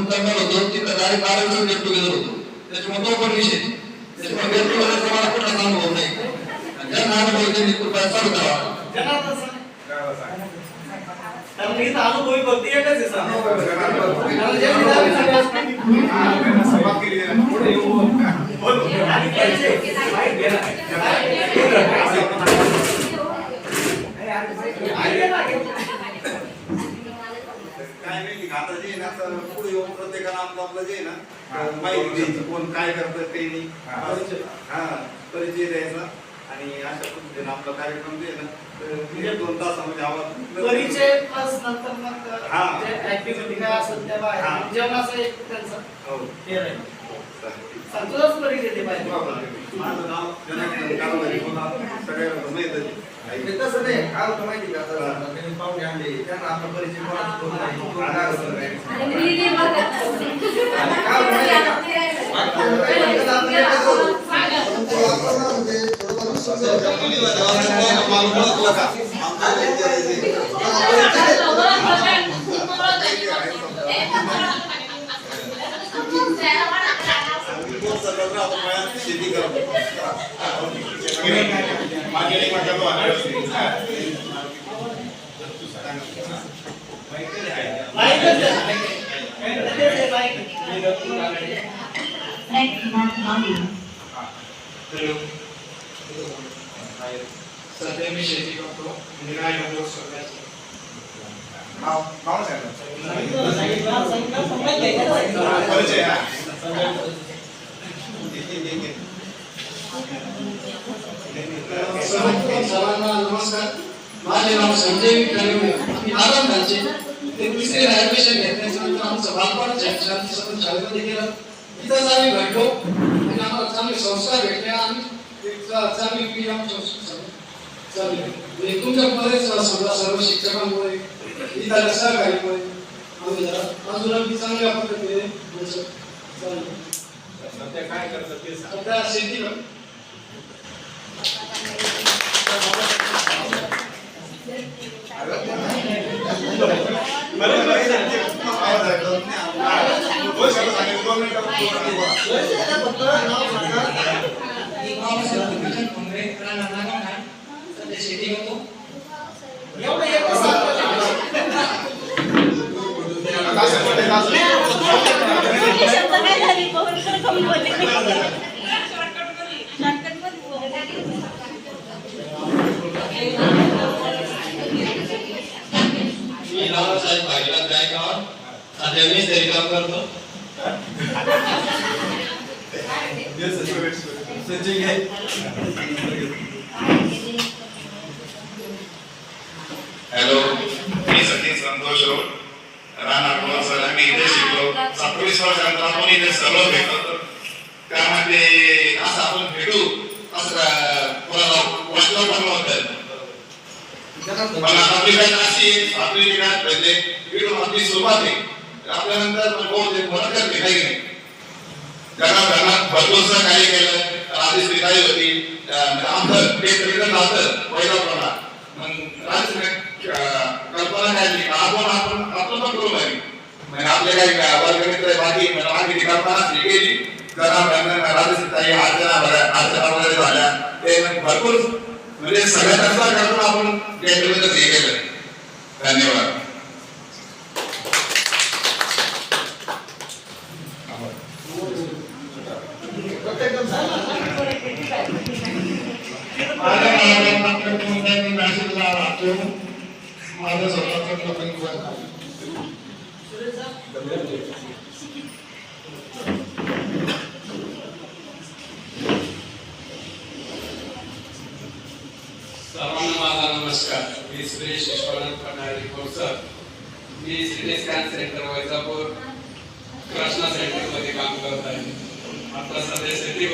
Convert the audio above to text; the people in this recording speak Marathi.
मुक्कामदार होतो तिथं डायरेक्ट 12 दिवस गेट टुगेदर होतो. त्याच्यामुळे तो पण विषय त्याच्यामुळे गेट टुगेदरचा मला कुठलाच अनुभव नाही. ज्या अनुभव त्यांनी कृपया चालू करावा. कारण इथं अनुभवी भक्ती एकच आहे सर. काय नाही आता जे ना पुढे येऊन प्रत्येकाला आपलं जे ना माहिती द्यायची कोण काय करतं ते नाही परिचय द्यायचा आणि अशा पद्धतीने आपला कार्यक्रम जे ना 2 तासामध्ये आवाज परिचय प्लस नंतर मग जे ऍक्टिव्हिटी काय असेल त्या बाहेर जेवणाचं एक त्यांचं हे आहे. संतोष परिचय ते पाहिजे. माझं नाव जनार्दन कारभारी सगळ्यांना माहित आहे. तसं नाही काय होतं माहिती का आता पाहुणे आणले त्यांना आपला परिचय कोणाचा होत नाही शेती करतो सध्या मी शेती करतो. सर्वांना नमस्कार. माझे नाव संजय विक्रमी. आनंदाचे ते दुसरे ऍडमिशन घेतल्यानंतर आमचं बालपण शांती सतत शाळेमध्ये गेलं. तिथंच आम्ही घडलो आणि आम्हाला चांगले संस्कार भेटले आणि एक चांगली पिढी आमच्या चालली. तुमच्या बरेच समजा सर्व शिक्षकांमुळे इतर सहकार्यामुळे आम्ही जरा अजून अगदी चांगल्या पद्धतीने चालू. सध्या काय करतात ते सध्या शेती शेती करतो. मी नानासाहेब भागीरथ गायकवाड सध्या मी तरी काम करतो. हॅलो, मी सतीश संतोष रोड राहणार सर. आम्ही इथे शिकलो 27 वर्षानंतर आपण इथे सर्व भेटतो. त्यामध्ये असं आपण भेटू असं कोणाला वाटलं पण नव्हतं. पण आपली काय अशी आपली काय म्हणजे भेटून आपली सुरुवात आहे. आपल्यानंतर बहुत मदत करते काही नाही. जगात भरपूरसं काही केलं. आधीच काही होती आमचं ते रिझल्ट होतं पहिला कल्पना काय आपण पण करू पाहिजे. म्हणजे आपले काही वर्गमित्र बाकी बाकी कल्पना केली राजस्थानी अर्चना वगैरे झाल्या ते भरपूर म्हणजे सगळ्यांचा करून आपण गेटटुगेदर हे केलं. धन्यवाद. माझा स्वतःचा सर्वांना माझा नमस्कार. मी सुरेश यशवंत पठारे सर. मी CT scan centre Vaijapur Krishna centre मध्ये काम करत आहे. आता सध्या सिटी